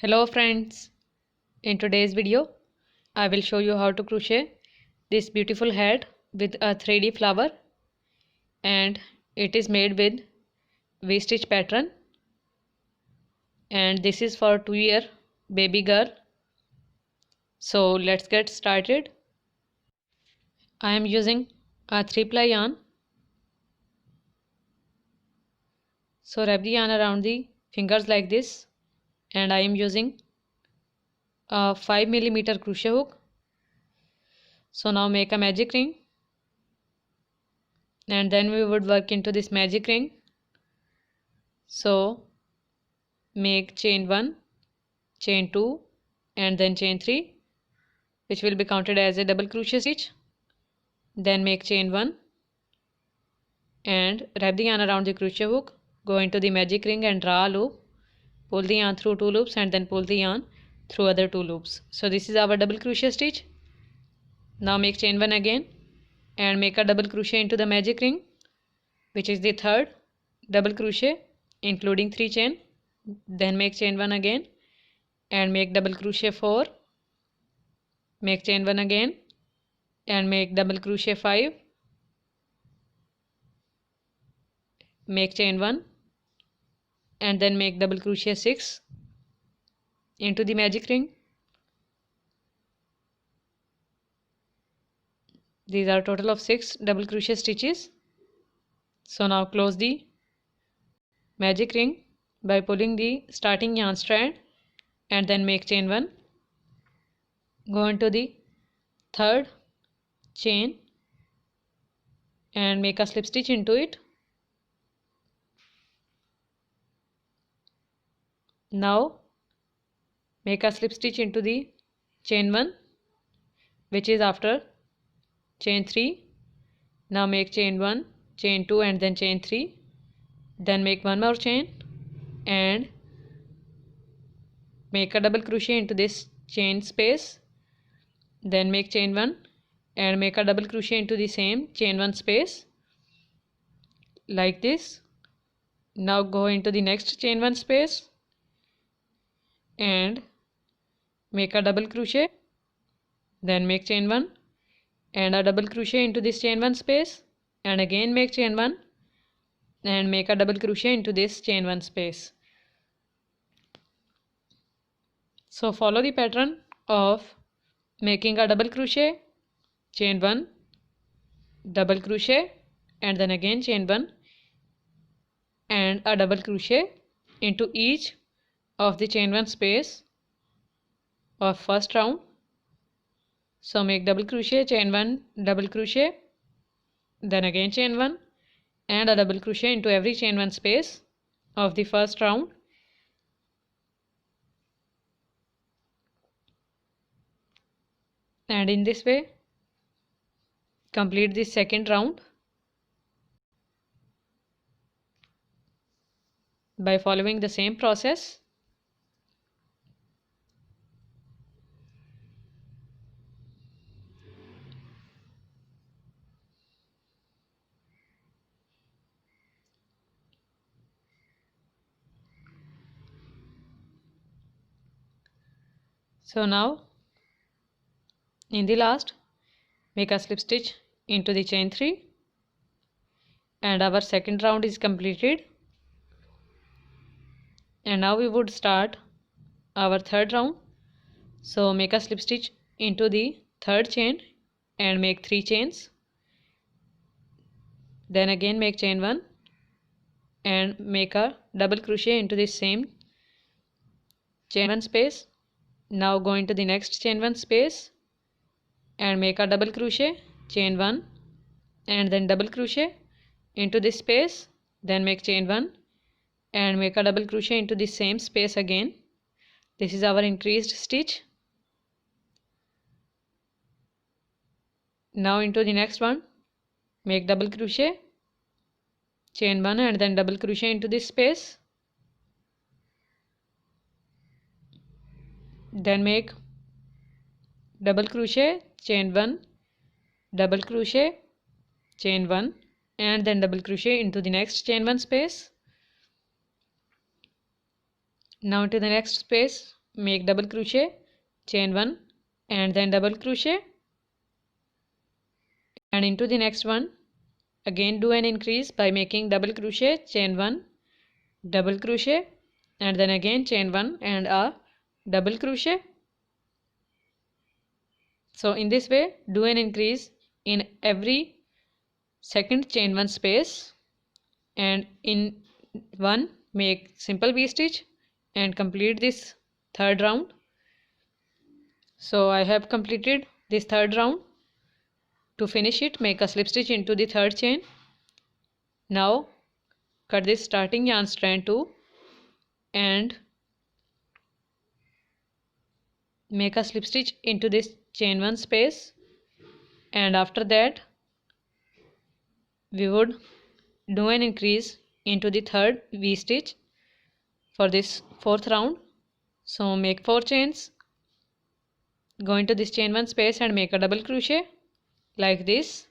Hello friends, in today's video I will show you how to crochet this beautiful hat with a 3D flower, and it is made with V-stitch pattern, and this is for 2-year baby girl. So let's get started. I am using a 3-ply yarn. So wrap the yarn around the fingers like this, and I am using a 5mm crochet hook. So now make a magic ring, and then we would work into this magic ring. So make chain 1, chain 2 and then chain 3, which will be counted as a double crochet stitch. Then make chain 1 and wrap the yarn around the crochet hook, go into the magic ring and draw a loop, pull the yarn through 2 loops and then pull the yarn through other 2 loops. So this is our double crochet stitch. Now make chain 1 again and make a double crochet into the magic ring, which is the third double crochet including 3 chain. Then make chain 1 again and make double crochet 4, make chain 1 again and make double crochet 5, make chain 1 and then make double crochet 6 into the magic ring. These are total of 6 double crochet stitches. So now close the magic ring by pulling the starting yarn strand and then make chain 1, go into the third chain and make a slip stitch into it. Now make a slip stitch into the chain 1, which is after chain 3. Now make chain 1, chain 2 and then chain 3, then make one more chain and make a double crochet into this chain space, then make chain 1 and make a double crochet into the same chain 1 space like this. Now go into the next chain 1 space and make a double crochet, then make chain 1 and a double crochet into this chain 1 space, and again make chain 1 and make a double crochet into this chain 1 space. So follow the pattern of making a double crochet, chain 1, double crochet and then again chain 1 and a double crochet into each of the chain 1 space of first round. So make double crochet, chain 1, double crochet, then again chain 1 and a double crochet into every chain 1 space of the first round. And in this way complete the second round by following the same process. So now in the last make a slip stitch into the chain 3 and our second round is completed. And now we would start our third round. So make a slip stitch into the third chain and make 3 chains, then again make chain 1 and make a double crochet into the same chain 1 space. Now go into the next chain 1 space and make a double crochet, chain 1 and then double crochet into this space, then make chain 1 and make a double crochet into the same space again. This is our increased stitch. Now into the next one make double crochet, chain 1 and then double crochet into this space, then make double crochet, chain 1, double crochet, chain 1 and then double crochet into the next chain 1 space. Now into the next space make double crochet, chain 1 and then double crochet, and into the next one again do an increase by making double crochet, chain 1, double crochet, and then again chain 1 and a double crochet. So in this way do an increase in every second chain 1 space, and in one make simple V stitch and complete this third round. So I have completed this third round. To finish it, make a slip stitch into the third chain. Now cut this starting yarn strand 2 and make a slip stitch into this chain 1 space, and after that we would do an increase into the third V stitch for this fourth round. So make 4 chains, go into this chain 1 space and make a double crochet like this.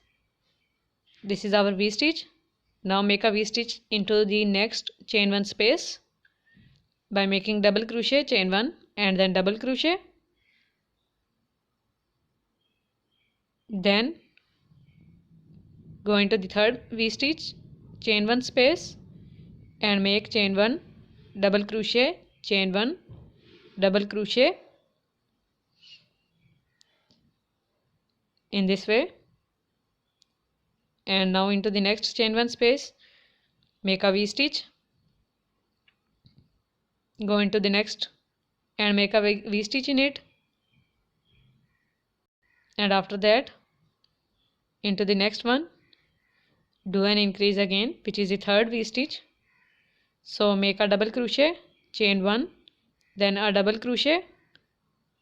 This is our V stitch. Now make a V stitch into the next chain 1 space by making double crochet, chain 1 and then double crochet. Then go into the third V stitch, chain 1 space and make chain 1, double crochet, chain 1, double crochet in this way. And now into the next chain 1 space, make a V stitch, go into the next and make a V stitch in it, and after that into the next one do an increase again, which is the third V stitch. So make a double crochet, chain 1, then a double crochet,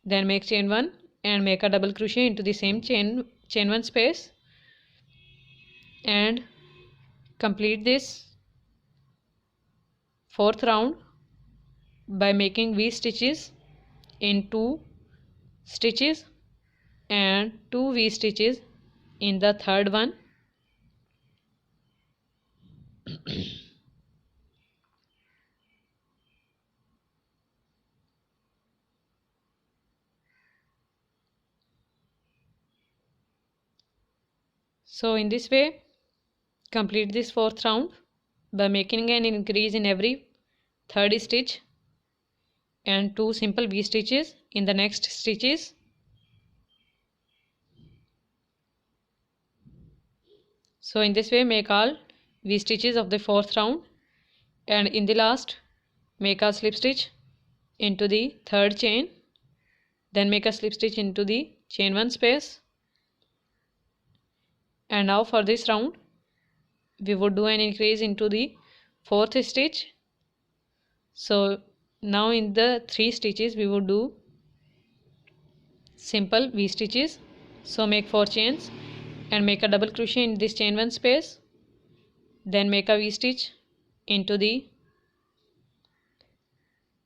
then make chain 1 and make a double crochet into the same chain 1 space, and complete this fourth round by making V stitches in 2 stitches and 2 V stitches in the third one. So in this way complete this fourth round by making an increase in every third stitch and 2 simple V stitches in the next stitches. So in this way make all V stitches of the fourth round, and in the last make a slip stitch into the third chain, then make a slip stitch into the chain 1 space. And now for this round we would do an increase into the fourth stitch. So now in the 3 stitches we would do simple V stitches. So make 4 chains and make a double crochet in this chain 1 space, then make a V stitch into the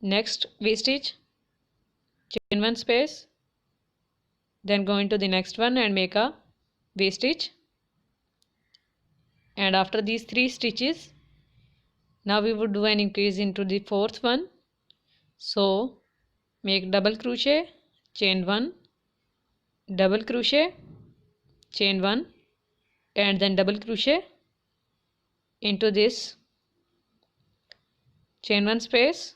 next V stitch, chain 1 space, then go into the next one and make a V stitch. And after these 3 stitches now we would do an increase into the fourth one. So make double crochet, chain 1, double crochet, chain 1 and then double crochet into this chain 1 space,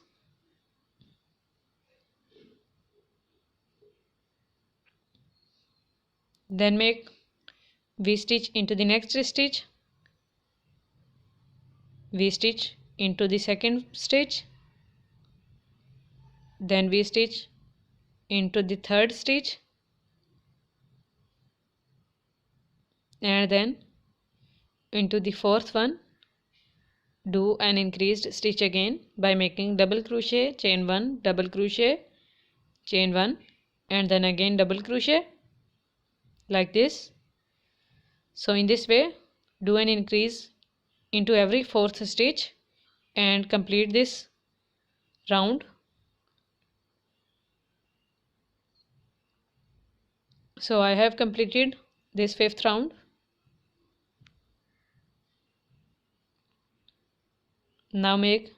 then make V stitch into the next stitch, V stitch into the second stitch, then V stitch into the third stitch, and then into the fourth one do an increased stitch again by making double crochet, chain 1, double crochet, chain 1 and then again double crochet like this. So in this way do an increase into every fourth stitch and complete this round. So I have completed this fifth round. Now make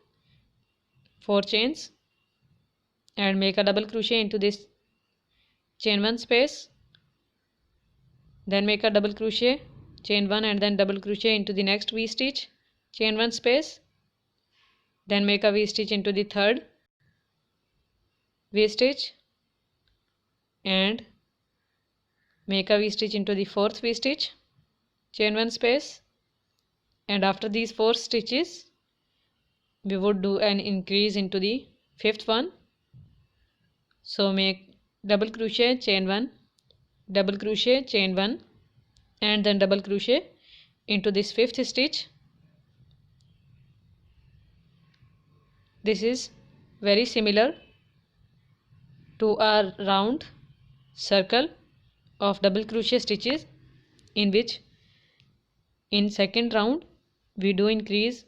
4 chains and make a double crochet into this chain 1 space, then make a double crochet, chain 1 and then double crochet into the next V stitch, chain 1 space, then make a V stitch into the third V stitch and make a V stitch into the fourth V stitch, chain 1 space, and after these 4 stitches we would do an increase into the fifth one. So make double crochet, chain 1, double crochet, chain 1 and then double crochet into this fifth stitch. This is very similar to our round circle of double crochet stitches, in which in second round we do increase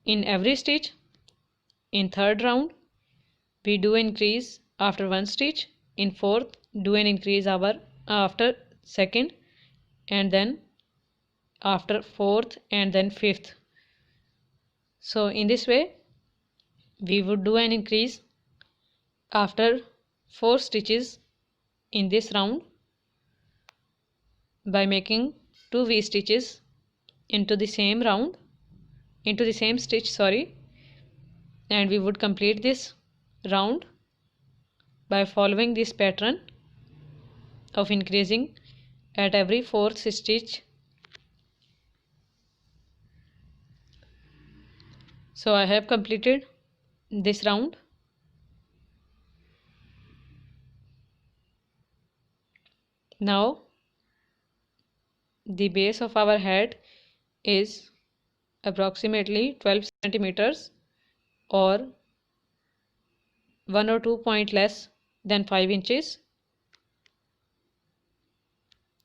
in every stitch, in third round we do increase after one stitch, in fourth do an increase after second, and then after fourth and then fifth. So in this way we would do an increase after 4 stitches in this round by making 2 V stitches into the same round, into the same stitch, sorry, and we would complete this round by following this pattern of increasing at every 4th stitch. So I have completed this round. Now the base of our head is approximately 12 centimeters or 1 or 2 point less than 5 inches.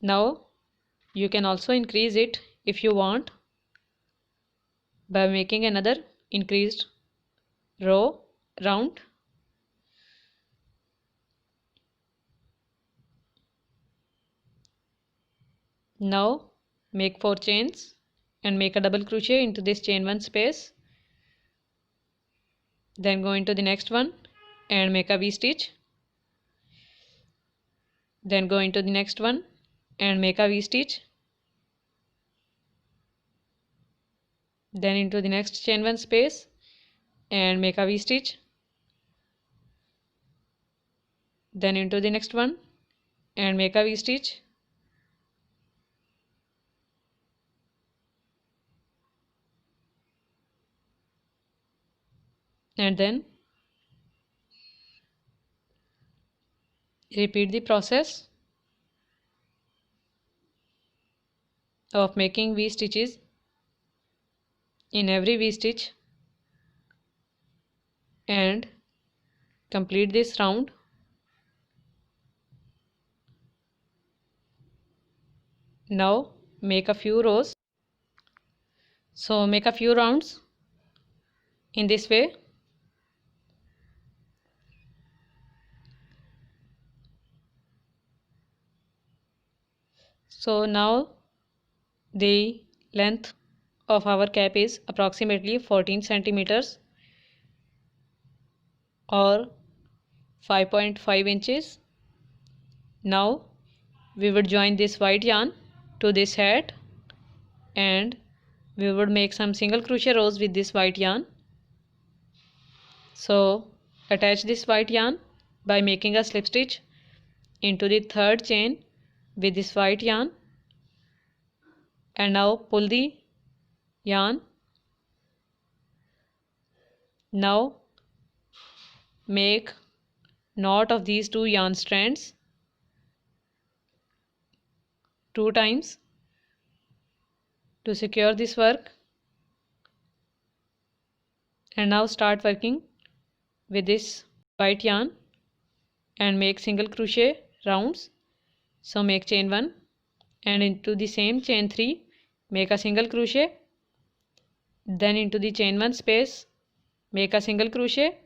Now you can also increase it if you want by making another increased row round. Now make 4 chains and make a double crochet into this chain 1 space, then go into the next one and make a V stitch, then go into the next one and make a V stitch, then into the next chain 1 space and make a V stitch, then into the next one and make a V stitch, and then repeat the process of making V stitches in every V stitch and complete this round. Now make a few rows. So make a few rounds in this way. So now the length of our cap is approximately 14 centimeters or 5.5 inches. Now we would join this white yarn to this hat and we would make some single crochet rows with this white yarn. So attach this white yarn by making a slip stitch into the third chain with this white yarn, and now pull the yarn. Now make knot of these 2 yarn strands 2 times to secure this work, and now start working with this white yarn and make single crochet rounds. So make chain 1 and into the same chain 3 make a single crochet, then into the chain 1 space make a single crochet,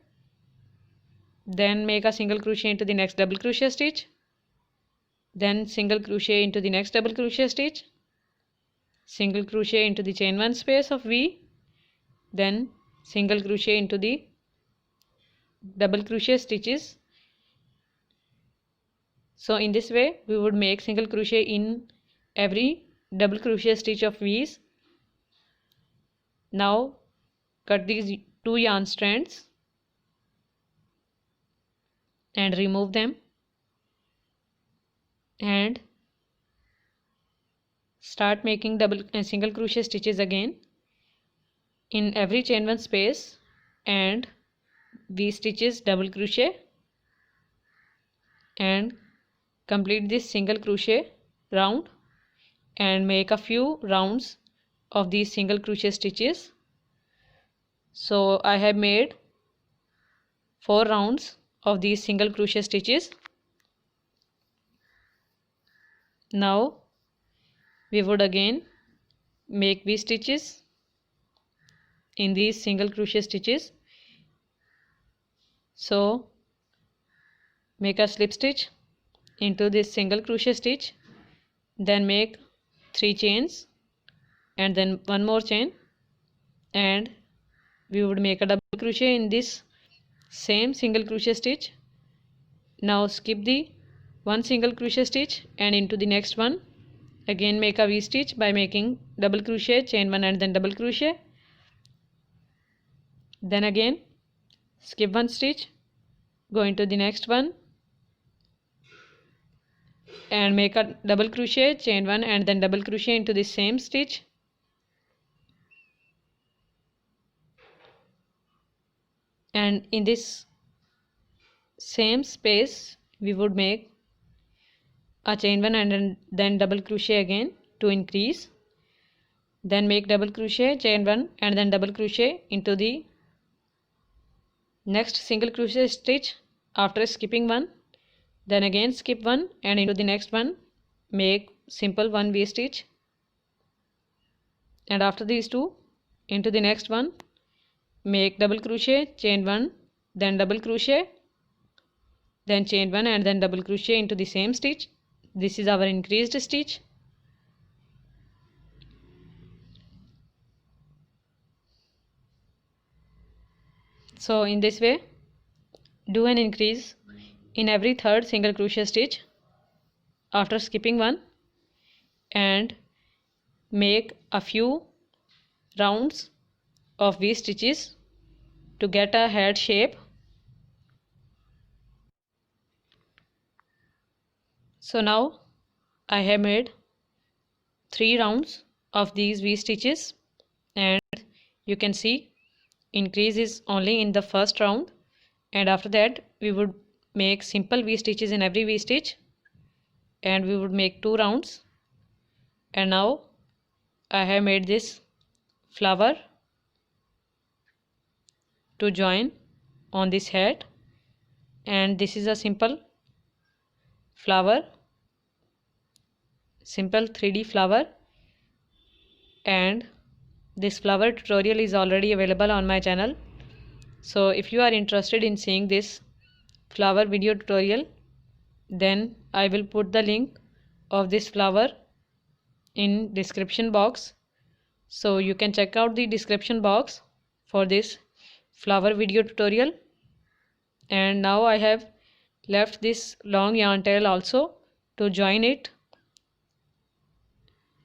then make a single crochet into the next double crochet stitch, then single crochet into the next double crochet stitch, single crochet into the chain 1 space of V, then single crochet into the double crochet stitches. So in this way we would make single crochet in every double crochet stitch of V's. Now cut these two yarn strands and remove them and start making single crochet stitches again in every chain 1 space and V stitches double crochet and complete this single crochet round and make a few rounds of these single crochet stitches. So I have made 4 rounds of these single crochet stitches. Now we would again make V stitches in these single crochet stitches. So make a slip stitch into this single crochet stitch, then make 3 chains and then one more chain, and we would make a double crochet in this same single crochet stitch. Now skip the one single crochet stitch and into the next one again make a V stitch by making double crochet, chain 1 and then double crochet, then again skip one stitch, go into the next one and make a double crochet, chain 1 and then double crochet into the same stitch, and in this same space we would make a chain 1 and then double crochet again to increase, then make double crochet, chain 1 and then double crochet into the next single crochet stitch after skipping one, then again skip one and into the next one make simple 1 V stitch, and after these two into the next one make double crochet, chain 1 then double crochet, then chain 1 and then double crochet into the same stitch. This is our increased stitch. So in this way do an increase in every third single crochet stitch after skipping one and make a few rounds of V stitches to get a head shape. So now I have made 3 rounds of these V stitches and you can see increase is only in the first round, and after that we would make simple V stitches in every V stitch and we would make 2 rounds. And now I have made this flower to join on this head, and this is a simple flower, simple 3D flower, and this flower tutorial is already available on my channel. So if you are interested in seeing this flower video tutorial, then I will put the link of this flower in description box, so you can check out the description box for this flower video tutorial. And now I have left this long yarn tail also to join it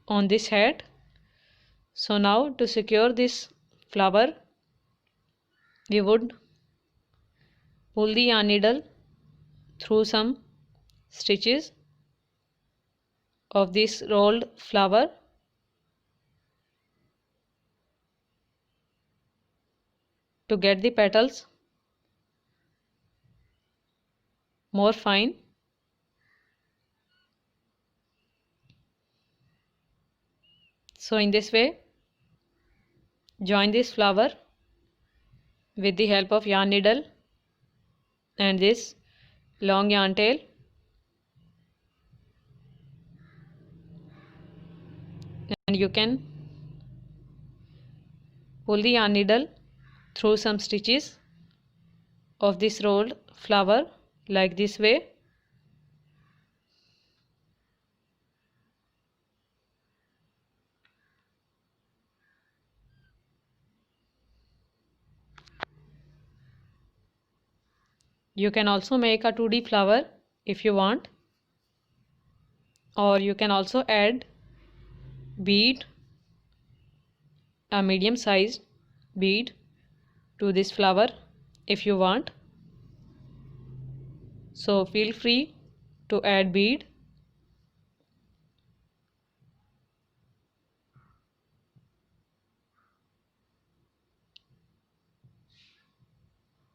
on this head. So now to secure this flower we would pull the yarn needle through some stitches of this rolled flower to get the petals more fine. So in this way join this flower with the help of yarn needle and this long yarn tail, and you can pull the yarn needle through some stitches of this rolled flower like this way. You can also make a 2D flower if you want, or you can also add bead, a medium sized bead to this flower if you want. So feel free to add bead.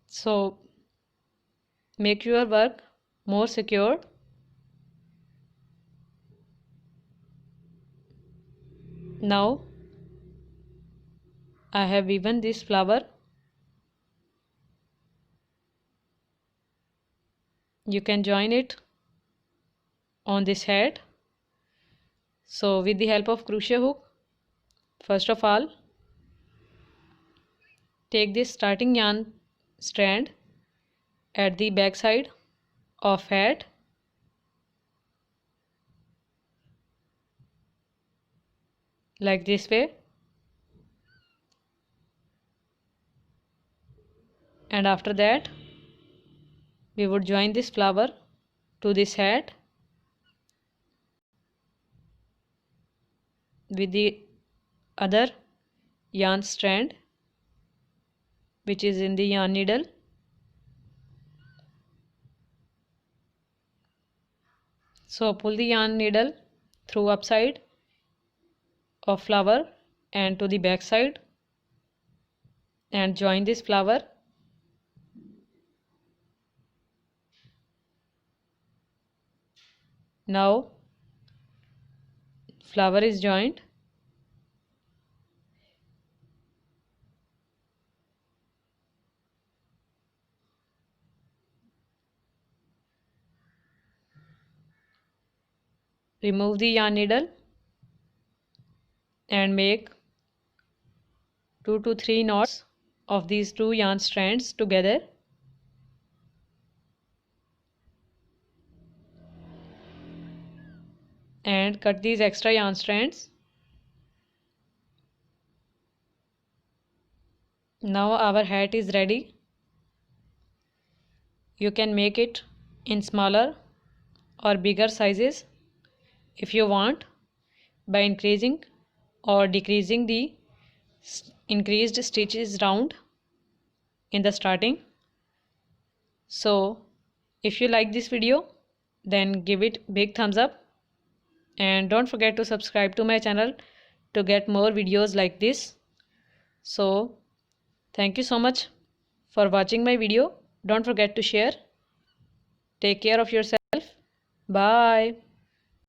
So make your work more secure. Now I have woven this flower. You can join it on this hat. So with the help of crochet hook, first of all, take this starting yarn strand at the back side of hat, like this way, and after that we would join this flower to this hat with the other yarn strand which is in the yarn needle. So pull the yarn needle through upside of flower and to the back side and join this flower. Now flower is joined. Remove the yarn needle and make 2 to 3 knots of these two yarn strands together. And cut these extra yarn strands. Now our hat is ready. You can make it in smaller or bigger sizes if you want, by increasing or decreasing the increased stitches round in the starting. So if you like this video, then give it big thumbs up and don't forget to subscribe to my channel to get more videos like this. So thank you so much for watching my video. Don't forget to share. Take care of yourself. Bye.